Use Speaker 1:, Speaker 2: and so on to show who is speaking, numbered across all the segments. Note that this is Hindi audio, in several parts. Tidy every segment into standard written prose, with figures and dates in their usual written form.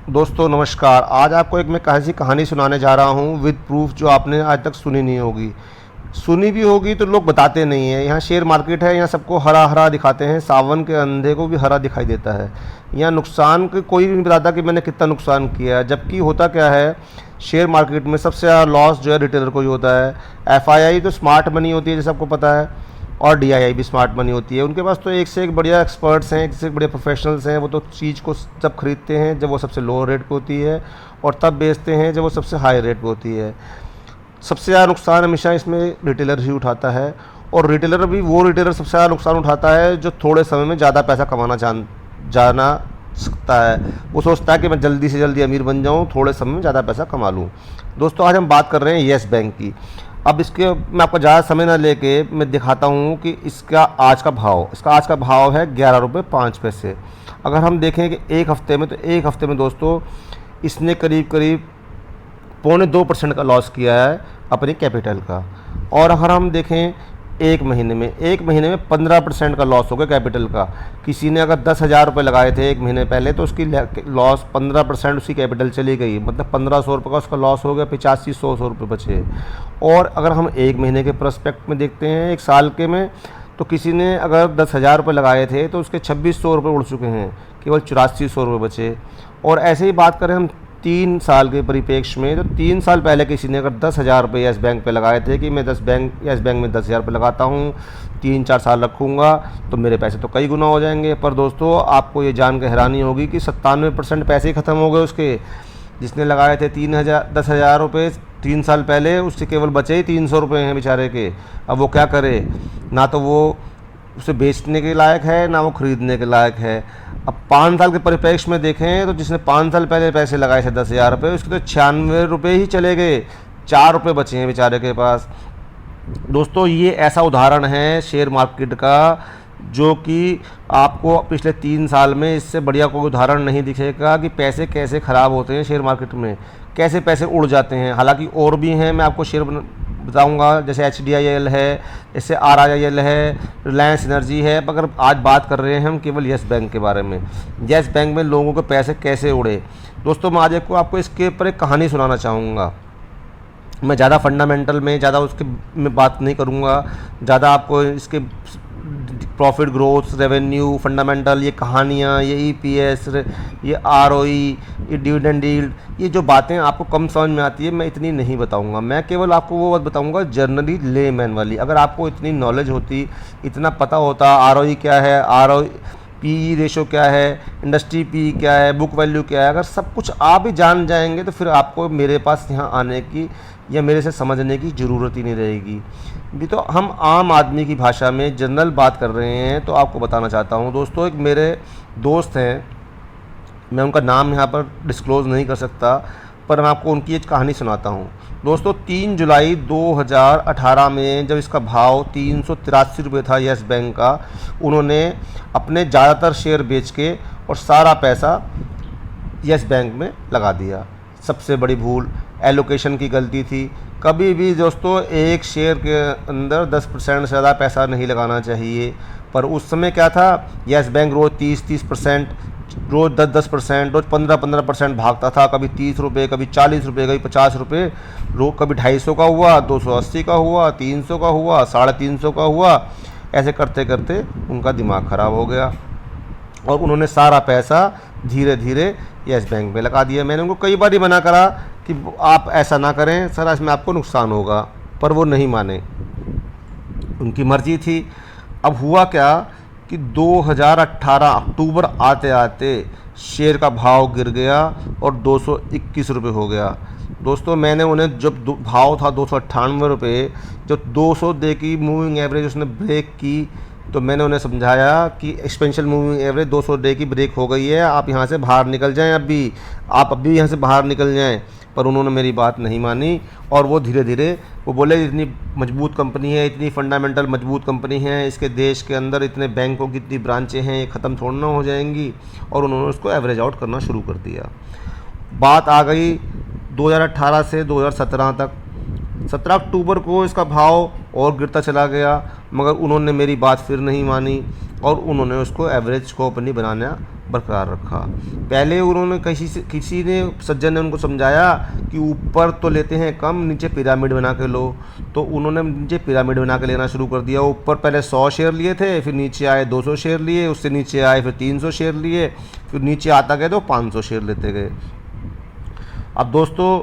Speaker 1: दोस्तों नमस्कार। आज आपको एक मैं ऐसी कहानी सुनाने जा रहा हूँ विद प्रूफ, जो आपने आज तक सुनी नहीं होगी। सुनी भी होगी तो लोग बताते नहीं हैं। यहाँ शेयर मार्केट है, यहाँ सबको हरा हरा दिखाते हैं, सावन के अंधे को भी हरा दिखाई देता है। यहाँ नुकसान के कोई नहीं बताता कि मैंने कितना नुकसान किया है, जबकि होता क्या है, शेयर मार्केट में सबसे ज़्यादा लॉस जो है रिटेलर को ही होता है। एफआईआई तो स्मार्ट मनी होती है, जैसे आपको पता है, और डीआईआई भी स्मार्ट मनी होती है। उनके पास तो एक से एक बढ़िया एक्सपर्ट्स हैं, एक से एक बढ़िया प्रोफेशनल्स हैं। वो तो चीज़ को जब खरीदते हैं जब वो सबसे लो रेट पे होती है, और तब बेचते हैं जब वो सबसे हाई रेट पे होती है। सबसे ज़्यादा नुकसान हमेशा इसमें रिटेलर ही उठाता है, और रिटेलर भी वो रिटेलर सबसे ज़्यादा नुकसान उठाता है जो थोड़े समय में ज़्यादा पैसा कमाना जाना सकता है। वो सोचता है कि मैं जल्दी से जल्दी अमीर बन जाऊँ, थोड़े समय में ज़्यादा पैसा कमा लूँ। दोस्तों आज हम बात कर रहे हैं येस बैंक की। अब इसके मैं आपका ज़्यादा समय ना लेके मैं दिखाता हूँ कि इसका आज का भाव है 11 रुपये 5 पैसे। अगर हम देखें कि एक हफ़्ते में दोस्तों इसने करीब करीब 0.25% का लॉस किया है अपनी कैपिटल का। और अगर हम देखें एक महीने में 15% का लॉस हो गया कैपिटल का। किसी ने अगर 10,000 रुपये लगाए थे एक महीने पहले, तो उसकी लॉस 15% उसकी कैपिटल चली गई, मतलब 1,500 रुपये का उसका लॉस हो गया, 85-100 रुपये बचे। और अगर हम एक महीने के प्रोस्पेक्ट में देखते हैं, एक साल के में, तो किसी ने अगर 10,000 रुपये लगाए थे तो उसके 2,600 रुपये उड़ चुके हैं, केवल 8400 रुपये बचे। और ऐसे ही बात करें हम 3 साल के परिप्रेक्ष्य में, तो 3 साल पहले किसी ने अगर 10,000 रुपये येस बैंक पे लगाए थे कि मैं येस बैंक में 10,000 रुपये लगाता हूँ, 3-4 साल रखूँगा तो मेरे पैसे तो कई गुना हो जाएंगे। पर दोस्तों आपको ये जान के हैरानी होगी कि 97% पैसे ही ख़त्म हो गए उसके। जिसने लगाए थे 10,000 रुपये 3 साल पहले, उससे केवल बचे ही 300 रुपये हैं बेचारे के। अब वो क्या करे, ना तो वो उसे बेचने के लायक है, ना वो ख़रीदने के लायक है। अब 5 साल के परिप्रेक्ष्य में देखें तो जिसने 5 साल पहले पैसे लगाए थे 10,000 रुपये, उसके तो 96 रुपये ही चले गए, 4 रुपये बचे हैं बेचारे के पास। दोस्तों ये ऐसा उदाहरण है शेयर मार्केट का जो कि आपको पिछले 3 साल में इससे बढ़िया कोई उदाहरण नहीं दिखेगा कि पैसे कैसे ख़राब होते हैं शेयर मार्केट में, कैसे पैसे उड़ जाते हैं। हालांकि और भी हैं, मैं आपको शेयर बताऊंगा, जैसे HDIL है, जैसे RIL है, रिलायंस एनर्जी है। मगर आज बात कर रहे हैं हम केवल येस बैंक के बारे में। येस बैंक में लोगों के पैसे कैसे उड़े। दोस्तों मैं आज आपको इसके ऊपर एक कहानी सुनाना चाहूँगा। मैं ज़्यादा फंडामेंटल में ज़्यादा उसके में बात नहीं करूँगा, ज़्यादा आपको इसके प्रॉफिट ग्रोथ, रेवेन्यू, फंडामेंटल, ये कहानियाँ, ये EPS, ये ROE, ये डिविडेंड यील्ड, ये जो बातें आपको कम समझ में आती है, मैं इतनी नहीं बताऊंगा। मैं केवल आपको वो बात बताऊंगा जनरली लेमैन वाली। अगर आपको इतनी नॉलेज होती, इतना पता होता ROE क्या है, ROE PE रेशो क्या है, इंडस्ट्री PE क्या है, बुक वैल्यू क्या है, अगर सब कुछ आप ही जान जाएंगे तो फिर आपको मेरे पास यहाँ आने की या मेरे से समझने की ज़रूरत ही नहीं रहेगी। भी तो हम आम आदमी की भाषा में जनरल बात कर रहे हैं, तो आपको बताना चाहता हूँ। दोस्तों एक मेरे दोस्त हैं, मैं उनका नाम यहाँ पर डिस्क्लोज़ नहीं कर सकता, पर मैं आपको उनकी एक कहानी सुनाता हूँ। दोस्तों 3 जुलाई 2018 में जब इसका भाव 383 रुपये था येस बैंक का, उन्होंने अपने ज़्यादातर शेयर बेच के और सारा पैसा येस बैंक में लगा दिया। सबसे बड़ी भूल एलोकेशन की गलती थी। कभी भी दोस्तों एक शेयर के अंदर 10% से ज़्यादा पैसा नहीं लगाना चाहिए। पर उस समय क्या था, येस बैंक रोज़ 30% रोज़ 10% रोज़ 15% भागता था। कभी 30 रुपये, कभी 40 रुपये, कभी 50 रुपये, कभी 250 का हुआ, 280 का हुआ, 300 का हुआ, 350 का हुआ। ऐसे करते करते उनका दिमाग ख़राब हो गया और उन्होंने सारा पैसा धीरे धीरे येस बैंक में लगा दिया। मैंने उनको कई बार ही मना करा कि आप ऐसा ना करें सर, इसमें आपको नुकसान होगा, पर वो नहीं माने, उनकी मर्ज़ी थी। अब हुआ क्या कि 2018 अक्टूबर आते आते शेयर का भाव गिर गया और 221 रुपये हो गया। दोस्तों मैंने उन्हें, जब भाव था 298 रुपये, जब 200 डे की मूविंग एवरेज उसने ब्रेक की, तो मैंने उन्हें समझाया कि एक्सपेंशन मूविंग एवरेज 200 डे की ब्रेक हो गई है, आप यहाँ से बाहर निकल जाएं, आप अभी यहाँ से बाहर निकल जाएं। पर उन्होंने मेरी बात नहीं मानी और वो धीरे धीरे वो बोले इतनी मजबूत कंपनी है, इतनी फंडामेंटल मजबूत कंपनी है, इसके देश के अंदर इतने बैंकों की इतनी ब्रांचें हैं, ये ख़त्म थोड़ा ना हो जाएंगी। और उन्होंने उसको एवरेज आउट करना शुरू कर दिया। बात आ गई 2018 से 2017 तक। 17 अक्टूबर को इसका भाव और गिरता चला गया, मगर उन्होंने मेरी बात फिर नहीं मानी। और उन्होंने उसको एवरेज को अपनी बनाना बरकरार रखा। पहले उन्होंने किसी ने सज्जन ने उनको समझाया कि ऊपर तो लेते हैं कम, नीचे पिरामिड बना के लो। तो उन्होंने नीचे पिरामिड बना के लेना शुरू कर दिया। ऊपर पहले 100 शेयर लिए थे, फिर नीचे आए 200 शेयर लिए, उससे नीचे आए फिर 300 शेयर लिए, फिर नीचे आता गए तो 500 शेयर लेते गए। अब दोस्तों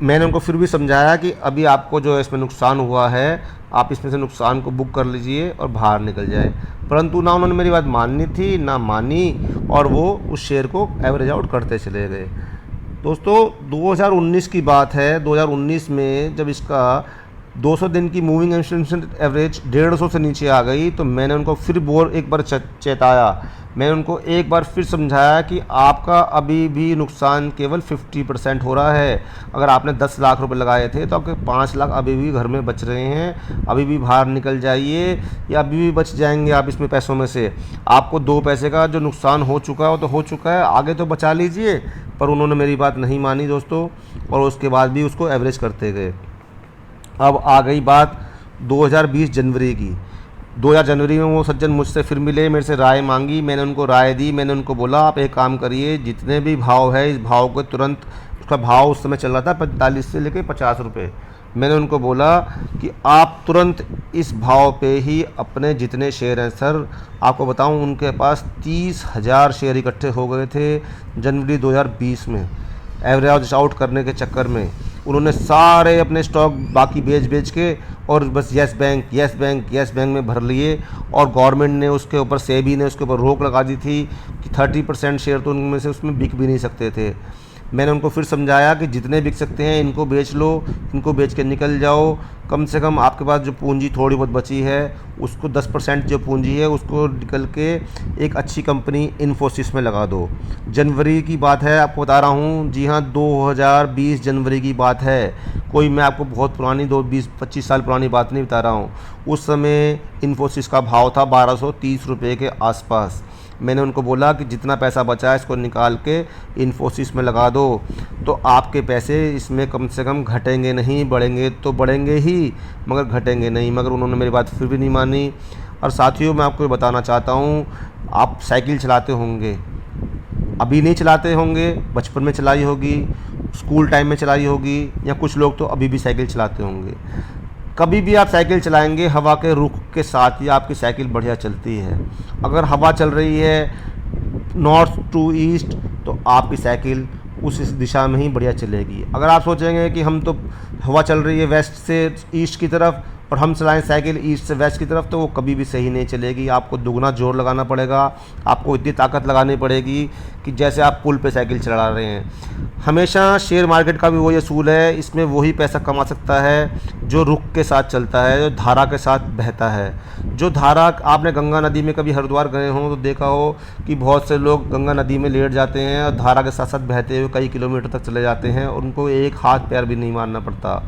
Speaker 1: मैंने उनको फिर भी समझाया कि अभी आपको जो इसमें नुकसान हुआ है, आप इसमें से नुकसान को बुक कर लीजिए और बाहर निकल जाए, परंतु ना उन्होंने मेरी बात माननी थी ना मानी, और वो उस शेयर को एवरेज आउट करते चले गए। दोस्तों 2019 की बात है। 2019 में जब इसका 200 दिन की मूविंग एवरेज 150 से नीचे आ गई तो मैंने उनको फिर एक बार चेताया। मैंने उनको एक बार फिर समझाया कि आपका अभी भी नुकसान केवल 50% हो रहा है। अगर आपने 10 लाख रुपए लगाए थे तो आपके 5 लाख अभी भी घर में बच रहे हैं। अभी भी बाहर निकल जाइए, या अभी भी बच जाएंगे आप इसमें पैसों में से। आपको 2 पैसे का जो नुकसान हो चुका है वो तो हो चुका है, आगे तो बचा लीजिए। पर उन्होंने मेरी बात नहीं मानी दोस्तों, और उसके बाद भी उसको एवरेज करते गए। अब आ गई बात 2020 जनवरी की। 2000 जनवरी में वो सज्जन मुझसे फिर मिले, मेरे से राय मांगी। मैंने उनको राय दी। मैंने उनको बोला आप एक काम करिए, जितने भी भाव है इस भाव को तुरंत, उसका भाव उस समय चल रहा था 45 से लेकर 50 रुपये। मैंने उनको बोला कि आप तुरंत इस भाव पे ही अपने जितने शेयर हैं, सर आपको बताऊं उनके पास 30,000 शेयर इकट्ठे हो गए थे जनवरी 2020 में। एवरेज आउट करने के चक्कर में उन्होंने सारे अपने स्टॉक बाकी बेच के और बस येस बैंक में भर लिए। और गवर्नमेंट ने उसके ऊपर, सेबी ने उसके ऊपर रोक लगा दी थी कि 30% शेयर तो उनमें से उसमें बिक भी नहीं सकते थे। मैंने उनको फिर समझाया कि जितने बिक सकते हैं इनको बेच लो, इनको बेच के निकल जाओ। कम से कम आपके पास जो पूंजी थोड़ी बहुत बची है उसको 10% जो पूंजी है उसको निकल के एक अच्छी कंपनी इन्फोसिस में लगा दो। जनवरी की बात है, आपको बता रहा हूँ। जी हाँ, 2020 जनवरी की बात है। कोई मैं आपको बहुत पुरानी 20-25 साल पुरानी बात नहीं बता रहा हूँ। उस समय इन्फोसिस का भाव था 1230 रुपये के आसपास। मैंने उनको बोला कि जितना पैसा बचा है इसको निकाल के इन्फोसिस में लगा दो, तो आपके पैसे इसमें कम से कम घटेंगे नहीं, बढ़ेंगे तो बढ़ेंगे ही मगर घटेंगे नहीं। मगर उन्होंने मेरी बात फिर भी नहीं मानी। और साथियों मैं आपको बताना चाहता हूँ, आप साइकिल चलाते होंगे, अभी नहीं चलाते होंगे, बचपन में चलाई होगी, स्कूल टाइम में चलाई होगी, या कुछ लोग तो अभी भी साइकिल चलाते होंगे। कभी भी आप साइकिल चलाएंगे हवा के रुख के साथ ही आपकी साइकिल बढ़िया चलती है। अगर हवा चल रही है नॉर्थ टू ईस्ट तो आपकी साइकिल उस दिशा में ही बढ़िया चलेगी। अगर आप सोचेंगे कि हम तो हवा चल रही है वेस्ट से ईस्ट की तरफ और हम चलाएं साइकिल ईस्ट से वेस्ट की तरफ, तो वो कभी भी सही नहीं चलेगी। आपको दुगना जोर लगाना पड़ेगा, आपको इतनी ताकत लगानी पड़ेगी कि जैसे आप पुल पे साइकिल चला रहे हैं। हमेशा शेयर मार्केट का भी वही असूल है, इसमें वही पैसा कमा सकता है जो रुख के साथ चलता है, जो धारा के साथ बहता है। जो धारा, आपने गंगा नदी में कभी हरिद्वार गए हों तो देखा हो कि बहुत से लोग गंगा नदी में लेट जाते हैं और धारा के साथ साथ बहते हुए कई किलोमीटर तक चले जाते हैं और उनको एक हाथ पैर भी नहीं मारना पड़ता,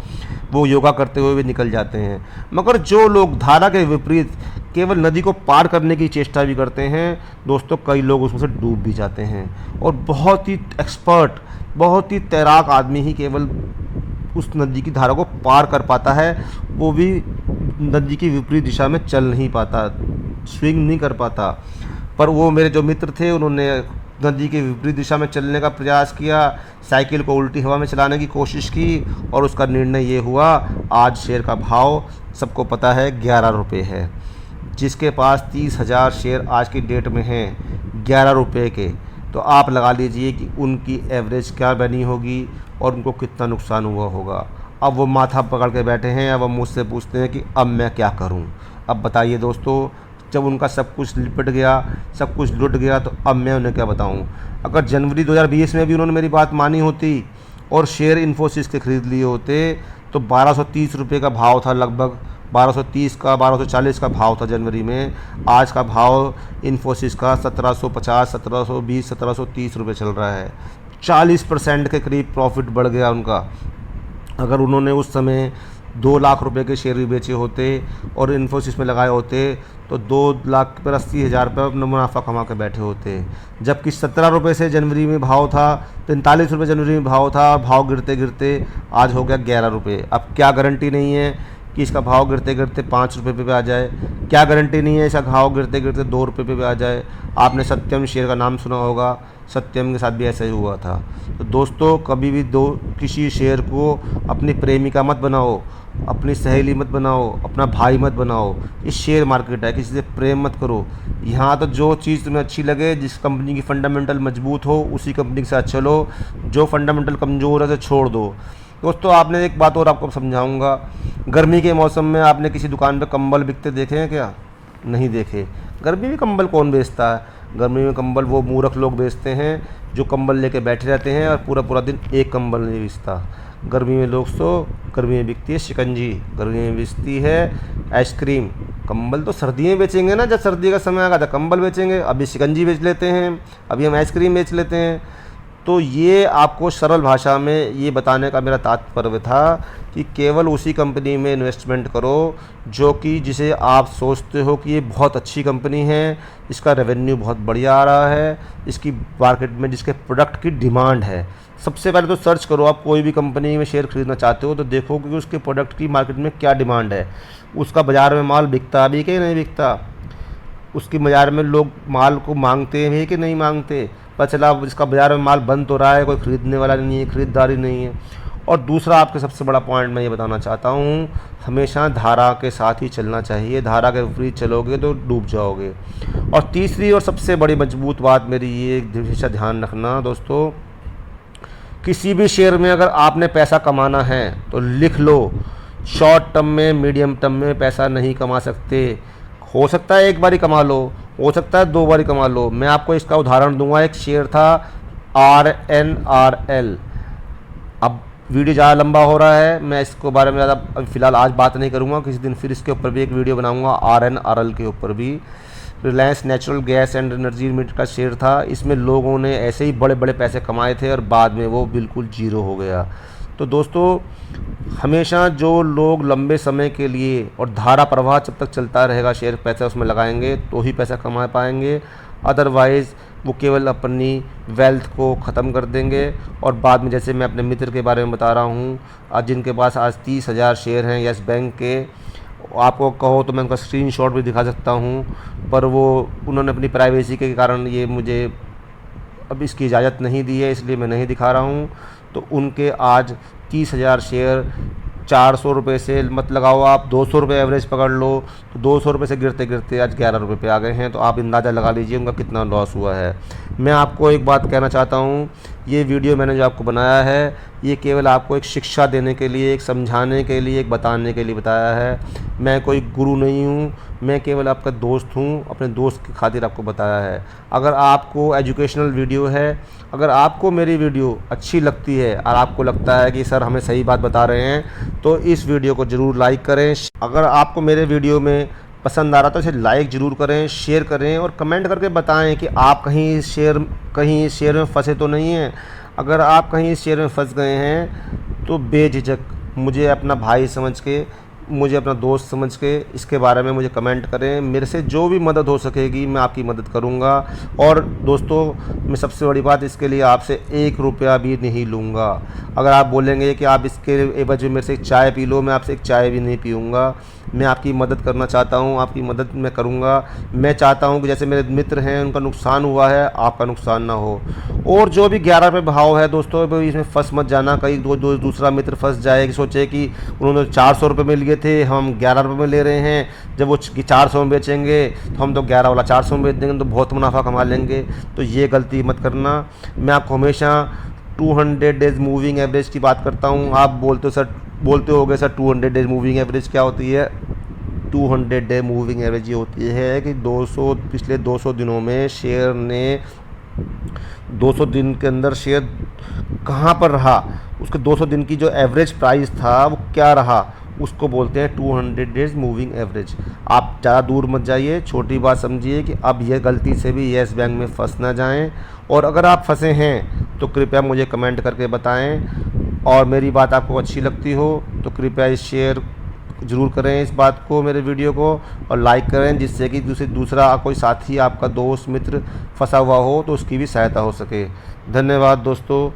Speaker 1: वो योगा करते हुए भी निकल जाते हैं। मगर जो लोग धारा के विपरीत केवल नदी को पार करने की चेष्टा भी करते हैं दोस्तों, कई लोग उसमें से डूब भी जाते हैं। और बहुत ही एक्सपर्ट, बहुत ही तैराक आदमी ही केवल उस नदी की धारा को पार कर पाता है, वो भी नदी की विपरीत दिशा में चल नहीं पाता, स्विंग नहीं कर पाता। पर वो मेरे जो मित्र थे उन्होंने नदी के विपरीत दिशा में चलने का प्रयास किया, साइकिल को उल्टी हवा में चलाने की कोशिश की और उसका निर्णय ये हुआ, आज शेयर का भाव सबको पता है 11 रुपये है। जिसके पास 30,000 शेयर आज की डेट में हैं 11 रुपये के, तो आप लगा लीजिए कि उनकी एवरेज क्या बनी होगी और उनको कितना नुकसान हुआ होगा। अब वो माथा पकड़ के बैठे हैं, अब वो मुझसे पूछते हैं कि अब मैं क्या करूं। अब बताइए दोस्तों, जब उनका सब कुछ लिपट गया, सब कुछ लुट गया, तो अब मैं उन्हें क्या बताऊं। अगर जनवरी 2020 में भी उन्होंने मेरी बात मानी होती और शेयर इन्फोसिस के ख़रीद लिए होते तो 1230 रुपये का भाव था, लगभग 1230 का 1240 का भाव था जनवरी में। आज का भाव इन्फोसिस का 1750, 1720, 1730 रुपये चल रहा है। 40% के करीब प्रॉफिट बढ़ गया उनका। अगर उन्होंने उस समय 2 लाख रुपए के शेयर भी बेचे होते और इन्फोसिस में लगाए होते तो 2,80,000 रुपये अपना मुनाफा कमा के बैठे होते। जबकि 17 रुपये से जनवरी में भाव था, 45 रुपये जनवरी में भाव था, भाव गिरते गिरते आज हो गया 11 रुपये। अब क्या गारंटी नहीं है कि इसका भाव गिरते गिरते 5 रुपये पे आ जाए, क्या गारंटी नहीं है इसका भाव गिरते गिरते 2 रुपये पे आ जाए। आपने सत्यम शेयर का नाम सुना होगा, सत्यम के साथ भी ऐसा ही हुआ था। तो दोस्तों कभी भी किसी शेयर को अपनी प्रेमिका मत बनाओ, अपनी सहेली मत बनाओ, अपना भाई मत बनाओ। इस शेयर मार्केट है, किसी से प्रेम मत करो। यहाँ तो जो चीज़ तुम्हें अच्छी लगे, जिस कंपनी की फंडामेंटल मजबूत हो उसी कंपनी के साथ चलो, जो फंडामेंटल कमज़ोर है उसे छोड़ दो। दोस्तों आपने एक बात और आपको समझाऊंगा, गर्मी के मौसम में आपने किसी दुकान पे कंबल बिकते देखे हैं क्या? नहीं देखे। गर्मी में कंबल कौन बेचता है? गर्मी में कंबल वो मूर्ख लोग बेचते हैं जो कंबल लेके बैठे रहते हैं और पूरा पूरा दिन एक कंबल नहीं बेचता। गर्मी में गर्मी में बिकती है शिकंजी, गर्मी में बिकती है आइसक्रीम। कंबल तो सर्दी में बेचेंगे ना, जब सर्दी का समय आएगा तो कंबल बेचेंगे। अभी शिकंजी बेच लेते हैं, अभी हम आइसक्रीम बेच लेते हैं। तो ये आपको सरल भाषा में ये बताने का मेरा तात्पर्य था कि केवल उसी कंपनी में इन्वेस्टमेंट करो जो कि जिसे आप सोचते हो कि ये बहुत अच्छी कंपनी है, इसका रेवेन्यू बहुत बढ़िया आ रहा है, इसकी मार्केट में जिसके प्रोडक्ट की डिमांड है। सबसे पहले तो सर्च करो, आप कोई भी कंपनी में शेयर खरीदना चाहते हो तो देखो कि उसके प्रोडक्ट की मार्केट में क्या डिमांड है, उसका बाज़ार में माल बिकता भी कि नहीं बिकता, उसकी बाज़ार में लोग माल को मांगते हैं कि नहीं मांगते। पता चला इसका बाज़ार में माल बंद तो रहा है, कोई ख़रीदने वाला नहीं है, ख़रीदारी नहीं है। और दूसरा आपके सबसे बड़ा पॉइंट मैं ये बताना चाहता हूँ, हमेशा धारा के साथ ही चलना चाहिए, धारा के विपरीत चलोगे तो डूब जाओगे। और तीसरी और सबसे बड़ी मजबूत बात मेरी ये हमेशा ध्यान रखना दोस्तों, किसी भी शेयर में अगर आपने पैसा कमाना है तो लिख लो, शॉर्ट टर्म में मीडियम टर्म में पैसा नहीं कमा सकते। हो सकता है एक बारी कमा लो, हो सकता है 2 बारी कमा लो। मैं आपको इसका उदाहरण दूंगा, एक शेयर था RNRL। अब वीडियो ज़्यादा लंबा हो रहा है, मैं इसको बारे में ज़्यादा फ़िलहाल आज बात नहीं करूंगा, किसी दिन फिर इसके ऊपर भी एक वीडियो बनाऊंगा। RNRL के ऊपर भी Reliance natural gas and energy limited का शेयर था। इसमें लोगों ने ऐसे ही बड़े बड़े पैसे कमाए थे और बाद में वो बिल्कुल जीरो हो गया। तो दोस्तों हमेशा जो लोग लंबे समय के लिए और धारा प्रवाह जब तक चलता रहेगा शेयर पैसा उसमें लगाएंगे तो ही पैसा कमा पाएंगे, अदरवाइज़ वो केवल अपनी वेल्थ को ख़त्म कर देंगे। और बाद में जैसे मैं अपने मित्र के बारे में बता रहा हूँ, आज जिनके पास आज 30,000 शेयर हैं यस बैंक के, आपको कहो तो मैं उनका स्क्रीनशॉट भी दिखा सकता हूँ, पर वो उन्होंने अपनी प्राइवेसी के कारण ये मुझे अब इसकी इजाज़त नहीं दी है, इसलिए मैं नहीं दिखा रहा हूँ। तो उनके आज 30,000 शेयर 400 रुपये से मत लगाओ, आप 200 रुपये एवरेज पकड़ लो, तो 200 रुपये से गिरते गिरते आज 11 रुपये पे आ गए हैं। तो आप अंदाज़ा लगा लीजिए उनका कितना लॉस हुआ है। मैं आपको एक बात कहना चाहता हूँ, ये वीडियो मैंने जो आपको बनाया है ये केवल आपको एक शिक्षा देने के लिए, एक समझाने के लिए, एक बताने के लिए बताया है। मैं कोई गुरु नहीं हूँ, मैं केवल आपका दोस्त हूँ, अपने दोस्त की खातिर आपको बताया है। अगर आपको एजुकेशनल वीडियो है, अगर आपको मेरी वीडियो अच्छी लगती है और आपको लगता है कि सर हमें सही बात बता रहे हैं तो इस वीडियो को ज़रूर लाइक करें। अगर आपको मेरे वीडियो में पसंद आ रहा तो इसे लाइक ज़रूर करें, शेयर करें और कमेंट करके बताएं कि आप कहीं इस शेयर में फंसे तो नहीं हैं। अगर आप कहीं इस शेयर में फंस गए हैं तो बेझिझक मुझे अपना भाई समझ के, मुझे अपना दोस्त समझ के इसके बारे में मुझे कमेंट करें। मेरे से जो भी मदद हो सकेगी मैं आपकी मदद करूंगा। और दोस्तों मैं सबसे बड़ी बात, इसके लिए आपसे 1 रुपया भी नहीं लूँगा। अगर आप बोलेंगे कि आप इसके एवज में मेरे से एक चाय पी लो, मैं आपसे एक चाय भी नहीं पीऊँगा। मैं आपकी मदद करना चाहता हूँ, आपकी मदद मैं करूँगा। मैं चाहता हूँ कि जैसे मेरे मित्र हैं उनका नुकसान हुआ है, आपका नुकसान ना हो। और जो भी 11 रुपये भाव है दोस्तों, इसमें फंस मत जाना, कहीं दूसरा मित्र फंस जाए कि सोचे कि उन्होंने 400 रुपये में लिए थे, हम 11 रुपये में ले रहे हैं, जब वो 400 में बेचेंगे तो हम तो 11 वाला 400 में बेच देंगे तो बहुत मुनाफा कमा लेंगे। तो ये गलती मत करना। मैं आपको हमेशा 200 डेज मूविंग एवरेज की बात करता हूँ। आप बोलते होगे सर 200 डेज मूविंग एवरेज क्या होती है? 200 डे मूविंग एवरेज ये होती है कि पिछले 200 दिनों में शेयर ने 200 दिन के अंदर शेयर कहाँ पर रहा, उसके 200 दिन की जो एवरेज प्राइस था वो क्या रहा, उसको बोलते हैं 200 डेज मूविंग एवरेज। आप ज़्यादा दूर मत जाइए, छोटी बात समझिए कि अब यह गलती से भी येस बैंक में फंस ना जाएं। और अगर आप फंसे हैं तो कृपया मुझे कमेंट करके बताएं। और मेरी बात आपको अच्छी लगती हो तो कृपया इस शेयर ज़रूर करें इस बात को, मेरे वीडियो को, और लाइक करें, जिससे कि दूसरा कोई साथी, आपका दोस्त मित्र फंसा हुआ हो तो उसकी भी सहायता हो सके। धन्यवाद दोस्तों,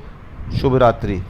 Speaker 1: शुभ रात्रि।